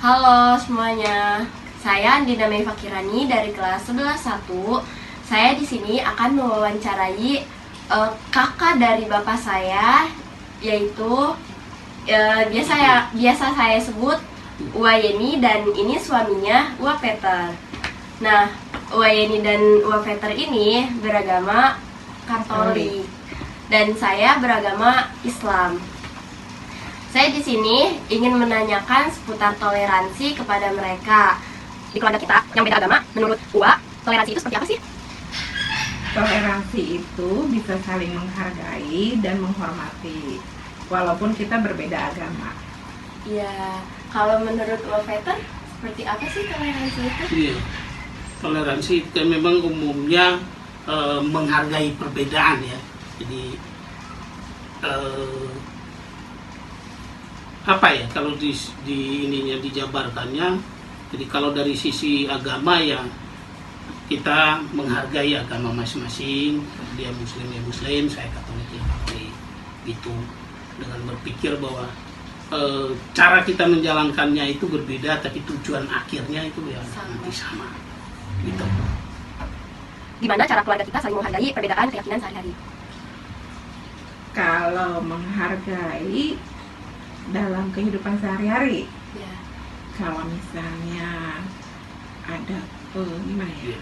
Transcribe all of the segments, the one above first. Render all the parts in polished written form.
Halo semuanya, saya Andina Mei Fakirani dari kelas 11-1. Saya di sini akan mewawancarai kakak dari bapak saya, yaitu biasa saya sebut Uwayeni, dan ini suaminya Uwa Peter. Nah, Uwayeni dan Uwa Peter ini beragama Katolik dan saya beragama Islam. Saya di sini ingin menanyakan seputar toleransi kepada mereka. Di keluarga kita yang beda agama, menurut Uwa, toleransi itu seperti apa sih? Toleransi itu bisa saling menghargai dan menghormati, walaupun kita berbeda agama. Ya, kalau menurut Uwa Peter, seperti apa sih toleransi itu? Iya, toleransi itu memang umumnya menghargai perbedaan ya. Jadi apa ya kalau di ininya dijabarkannya, jadi kalau dari sisi agama ya kita menghargai agama masing-masing. Dia muslim ya muslim, saya katolik ya katolik, gitu, dengan berpikir bahwa cara kita menjalankannya itu berbeda, tapi tujuan akhirnya itu ya nanti sama, gitu. Gimana cara keluarga kita saling menghargai perbedaan keyakinan sehari-hari? Kalau menghargai dalam kehidupan sehari-hari, Ya. kalau misalnya ada gimana ya,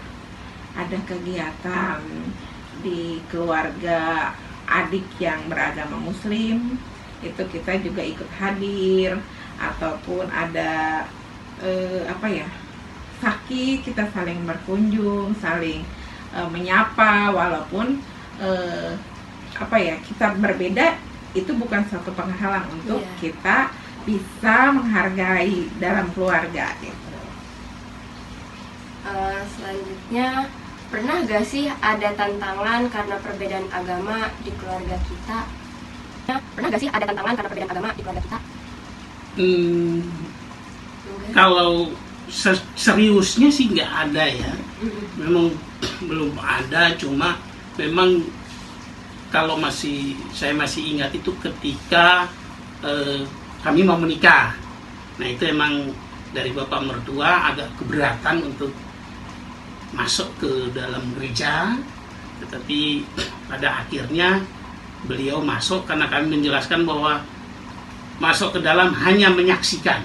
ada kegiatan di keluarga adik yang beragama muslim, itu kita juga ikut hadir. Ataupun ada sakit, kita saling berkunjung, saling menyapa, walaupun kita berbeda, itu bukan suatu penghalang untuk kita bisa menghargai dalam keluarga gitu. Selanjutnya, pernah gak sih ada tantangan karena perbedaan agama di keluarga kita? Pernah gak sih ada tantangan karena perbedaan agama di keluarga kita? Kalau seriusnya sih nggak ada ya, memang belum ada. Cuma memang kalau saya masih ingat itu ketika kami mau menikah. Nah itu emang dari bapak mertua agak keberatan untuk masuk ke dalam gereja, tetapi pada akhirnya beliau masuk karena kami menjelaskan bahwa masuk ke dalam hanya menyaksikan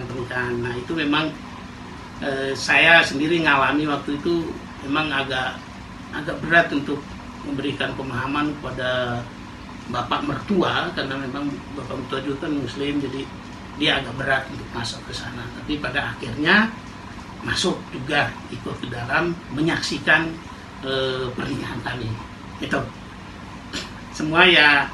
pernikahan. Nah itu memang saya sendiri ngalami waktu itu memang agak berat untuk memberikan pemahaman kepada bapak mertua, karena memang bapak mertua juga kan muslim, jadi dia agak berat untuk masuk ke sana. Tapi pada akhirnya masuk juga, ikut ke dalam menyaksikan pernikahan kami. Itu semua ya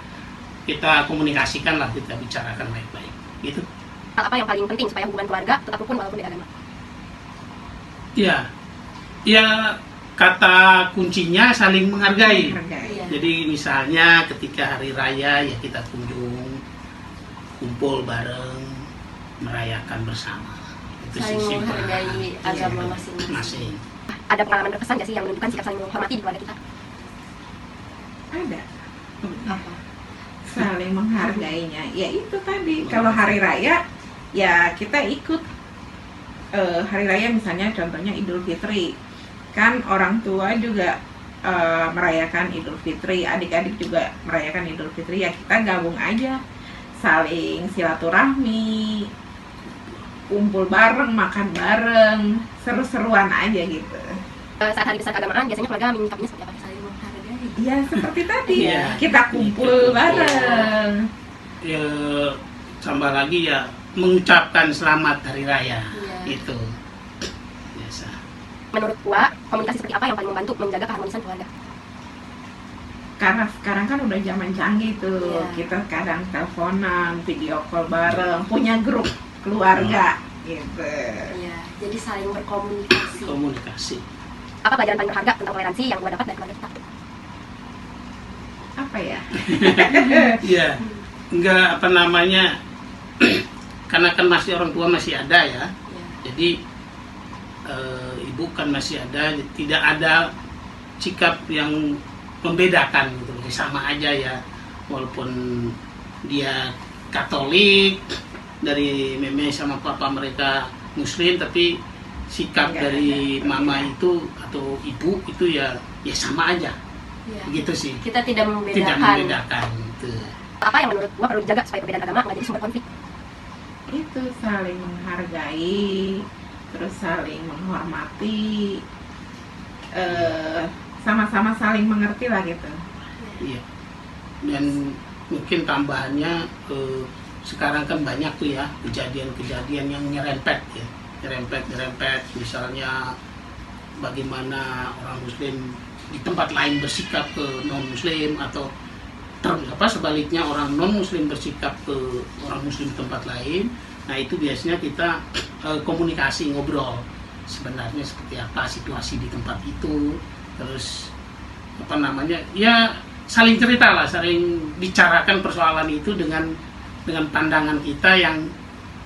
kita komunikasikan lah, kita bicarakan baik-baik. Gitu. Hal apa yang paling penting supaya hubungan keluarga tetap rukun walaupun beda agama? Ya kata kuncinya saling menghargai. Iya. Jadi misalnya ketika hari raya ya kita kumpul bareng, merayakan bersama. Itu Saling sisi menghargai agama masing-masing. Ada pengalaman berkesan gak sih yang menunjukkan sikap saling menghormati di keluarga kita? Ada Apa? saling menghargainya, ya itu tadi, kalau hari raya ya kita ikut hari raya, misalnya contohnya Idul Fitri, kan orang tua juga merayakan Idul Fitri, adik-adik juga merayakan Idul Fitri, ya kita gabung aja, saling silaturahmi, kumpul bareng, makan bareng, seru-seruan aja gitu. Saat hari besar keagamaan biasanya keluarga menyikapinya seperti apa? Saling menghargai. Ya seperti tadi, Iya. kita kumpul bareng. Ya tambah lagi ya mengucapkan selamat hari raya. Iya. Itu biasa. Menurut Uwa, komunikasi seperti apa yang paling membantu menjaga keharmonisan keluarga? Karena sekarang kan udah zaman canggih tuh, Iya. kita kadang teleponan, video call bareng, punya grup keluarga gitu. Iya, jadi saling berkomunikasi. Komunikasi. Apa pelajaran paling berharga tentang toleransi yang Uwa dapat dari keluarga kita? Apa ya? Iya. Enggak karena kan masih orang tua masih ada ya. Iya. Jadi ibu kan masih ada, tidak ada sikap yang membedakan gitu, sama aja ya, walaupun dia Katolik, dari meme sama papa mereka Muslim, tapi sikap Nggak dari ada mama perbedaan. itu atau ibu itu ya sama aja, Iya. gitu sih. Kita tidak Tidak membedakan. membedakan gitu. Apa yang menurut gua perlu dijaga supaya perbedaan agama nggak jadi sumber konflik? Itu saling menghargai, terus saling menghormati, sama-sama saling mengerti lah gitu. Iya. Dan mungkin tambahannya sekarang kan banyak tuh ya kejadian-kejadian yang nyerempet ya, nyerempet. Misalnya bagaimana orang Muslim di tempat lain bersikap ke non Muslim, atau sebaliknya orang non Muslim bersikap ke orang Muslim di tempat lain. Nah itu biasanya kita komunikasi, ngobrol sebenarnya seperti apa situasi di tempat itu, terus ya saling cerita lah, saling bicarakan persoalan itu dengan pandangan kita yang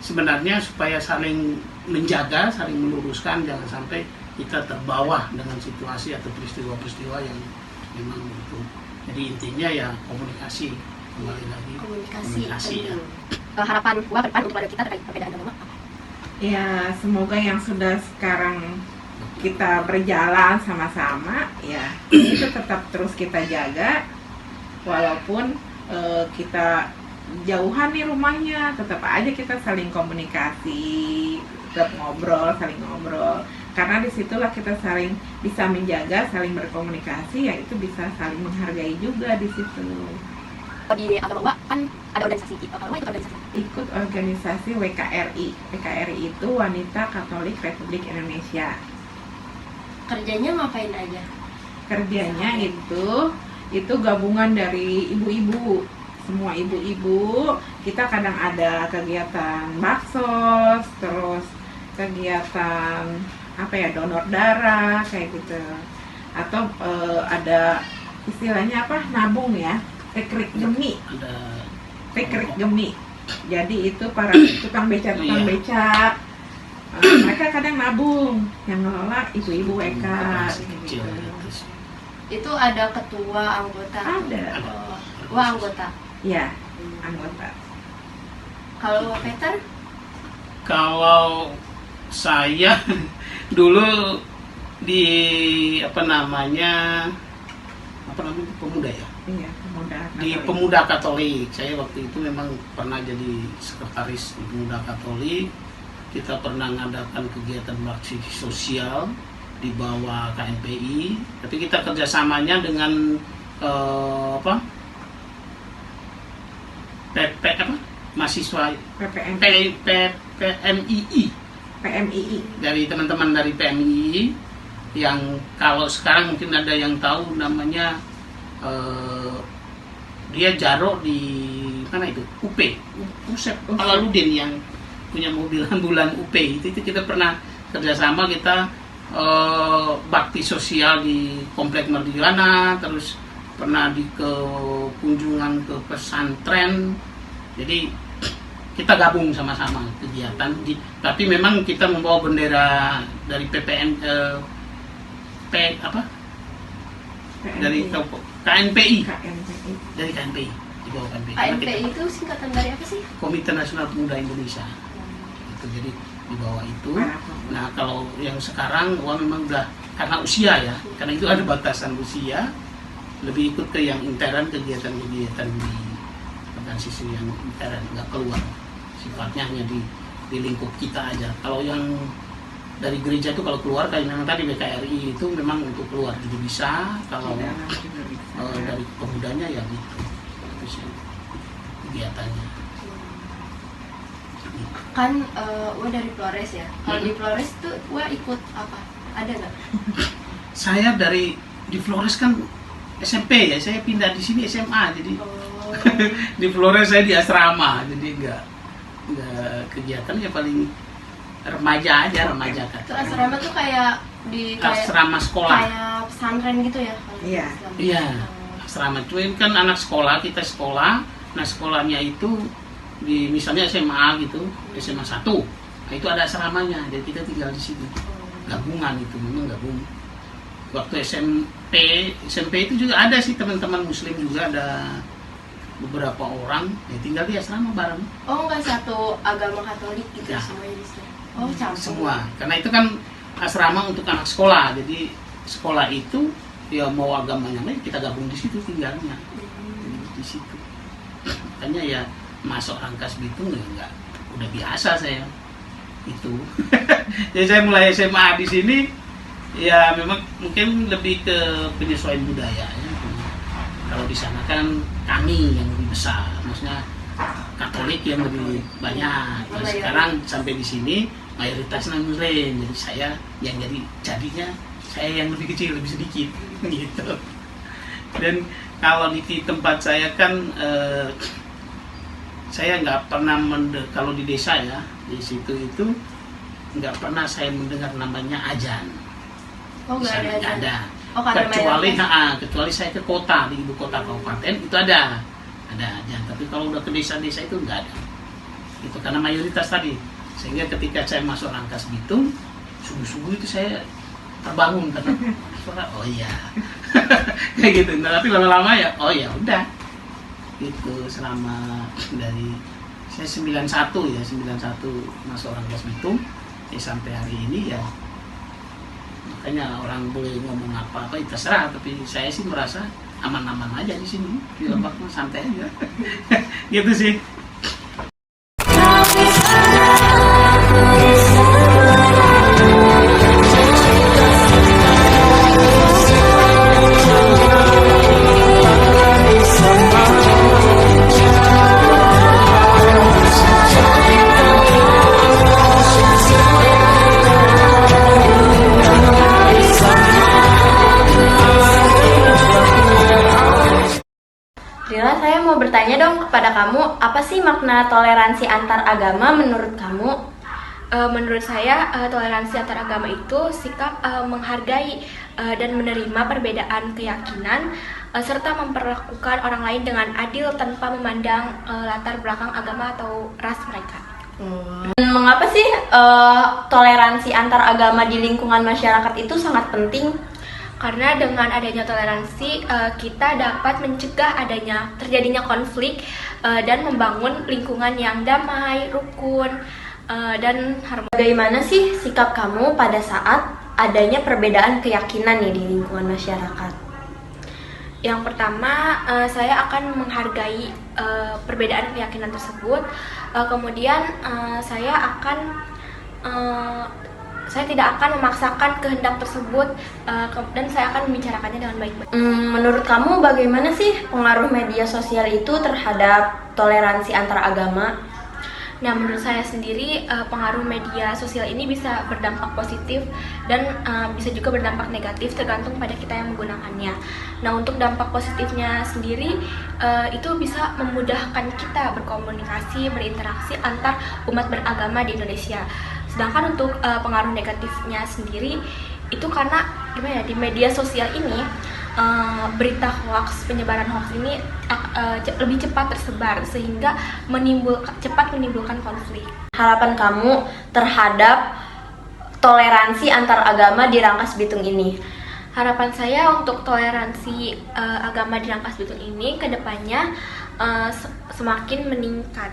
sebenarnya supaya saling menjaga, saling meluruskan, jangan sampai kita terbawa dengan situasi atau peristiwa-peristiwa yang memang itu. Jadi intinya ya komunikasi, kembali lagi Komunikasi ya. Harapan gua ke depan untuk keluarga kita terkait perbedaan agama apa? Ya semoga yang sudah sekarang kita berjalan sama-sama ya itu tetap terus kita jaga, walaupun kita jauhan nih rumahnya, tetap aja kita saling komunikasi, tetap saling ngobrol, karena disitulah kita saling bisa menjaga, saling berkomunikasi, ya itu bisa saling menghargai juga di situ. Di agama gua kan ada organisasi, kalau ikut organisasi Ikut organisasi WKRI. WKRI itu Wanita Katolik Republik Indonesia. kerjanya ngapain aja? Kerjanya itu gabungan dari ibu-ibu, semua ibu-ibu. Kita kadang ada kegiatan baksos, terus kegiatan donor darah kayak gitu, atau ada istilahnya nabung ya, rekrik gemi. Ada Rekrik gemi. Jadi itu para tukang beca mereka kadang nabung, yang ngelola ibu-ibu WK kecil gitu. ya, terus Itu ada ketua, anggota? Ada. Oh, wah anggota. Ya, anggota. Kalau Peter? kalau saya dulu di pemuda ya, Iya, pemuda. di Katolik. Pemuda Katolik. Saya waktu itu memang pernah jadi sekretaris di Pemuda Katolik. Kita pernah mengadakan kegiatan bakti sosial di bawah KNPI, tapi kita kerjasamanya dengan mahasiswa PPM, PMII, PMII. dari teman-teman dari PMII, yang kalau sekarang mungkin ada yang tahu namanya, dia jaro di mana itu, UP, Usep Alaludin yang punya mobil ambulan UP. Itu kita pernah kerjasama, kita bakti sosial di Komplek Merdiana, terus pernah di kunjungan ke pesantren. Jadi kita gabung sama-sama kegiatan tapi memang kita membawa bendera dari PPN dari KNPI, KNPI. dari KNPI, di bawah KNPI. Karena KNPI itu singkatan dari apa sih? Komite Nasional Pemuda Indonesia. Itu jadi di bawah itu. Nah kalau yang sekarang memang udah karena usia ya, karena itu ada batasan usia, lebih ikut ke yang intern, kegiatan-kegiatan di organisasi yang intern, nggak keluar, sifatnya hanya di lingkup kita aja. Kalau yang dari gereja itu kalau keluar kayak memang tadi BKRI itu memang untuk keluar juga bisa, kalau dari pemudanya ya gitu, itu sih kegiatannya. Kan Wa dari Flores ya. Kalau di Flores tuh Wa ikut apa? Ada nggak? Saya di Flores kan SMP ya, saya pindah di sini SMA, jadi Oh, di Flores saya di asrama, jadi nggak kegiatannya paling remaja aja, remaja kan. itu asrama tuh kayak Asrama sekolah. kayak pesantren gitu ya? kalau Iya. Islam. Iya, Oh. asrama cuy kan anak sekolah, kita sekolah. Nah sekolahnya itu di misalnya SMA gitu, SMA 1. Nah itu ada asramanya, jadi kita tinggal di sini. Gabungan itu, memang gabung. Waktu SMP itu juga ada sih teman-teman Muslim juga ada beberapa orang ya tinggal di asrama bareng. Oh, nggak satu agama Katolik gitu Ya. semuanya di sini. Oh, campur. Semua. Karena itu kan asrama untuk anak sekolah. Jadi sekolah itu ya mau agamanya lain kita gabung di situ tinggalnya. Di situ. Makanya ya masuk Rangkas Bitung ya enggak, udah biasa saya itu. Jadi saya mulai SMA di sini ya memang mungkin lebih ke penyesuaian budaya ya. Kalau di sana kan kami yang lebih besar, maksudnya Katolik yang lebih banyak. Nah, sekarang sampai di sini mayoritas non-Muslim, jadi saya yang jadinya saya yang lebih kecil, lebih sedikit gitu. Dan kalau di tempat saya kan saya nggak pernah kalau di desa ya, di situ itu nggak pernah saya mendengar namanya azan. Oh, nggak ada. Nggak ada. Oh, karena Kecuali saya ke kota, di ibu kota kabupaten itu ada azan. Tapi kalau udah ke desa-desa itu nggak ada. Itu karena mayoritas tadi. Sehingga ketika saya masuk Rangkas Bitung, subuh-subuh itu saya terbangun karena suara oh iya. Kayak gitu. Nah, tapi lama-lama ya oh ya udah. Itu selama dari saya 91 masuk Rangkas Bitung sampai hari ini ya. Makanya orang boleh ngomong apa-apa itu terserah, tapi saya sih merasa aman-aman aja di sini di Lebak mah santai aja. Gitu sih. Rila, saya mau bertanya dong kepada kamu, apa sih makna toleransi antar agama menurut kamu? Menurut saya, toleransi antar agama itu sikap menghargai dan menerima perbedaan keyakinan serta memperlakukan orang lain dengan adil tanpa memandang latar belakang agama atau ras mereka. Dan mengapa sih toleransi antar agama di lingkungan masyarakat itu sangat penting? Karena dengan adanya toleransi, kita dapat mencegah terjadinya konflik dan membangun lingkungan yang damai, rukun, dan harmonis. Bagaimana sih sikap kamu pada saat adanya perbedaan keyakinan nih di lingkungan masyarakat? Yang pertama, saya akan menghargai perbedaan keyakinan tersebut. Kemudian saya tidak akan memaksakan kehendak tersebut dan saya akan membicarakannya dengan baik-baik. Menurut kamu bagaimana sih pengaruh media sosial itu terhadap toleransi antar agama? Nah, menurut saya sendiri pengaruh media sosial ini bisa berdampak positif dan bisa juga berdampak negatif tergantung pada kita yang menggunakannya. Nah, untuk dampak positifnya sendiri itu bisa memudahkan kita berkomunikasi, berinteraksi antar umat beragama di Indonesia. Sedangkan untuk pengaruh negatifnya sendiri itu karena di media sosial ini berita hoax, penyebaran hoax ini lebih cepat tersebar sehingga cepat menimbulkan konflik. Harapan kamu terhadap toleransi antar agama di Rangkas Bitung ini? Harapan saya untuk toleransi agama di Rangkas Bitung ini ke depannya semakin meningkat.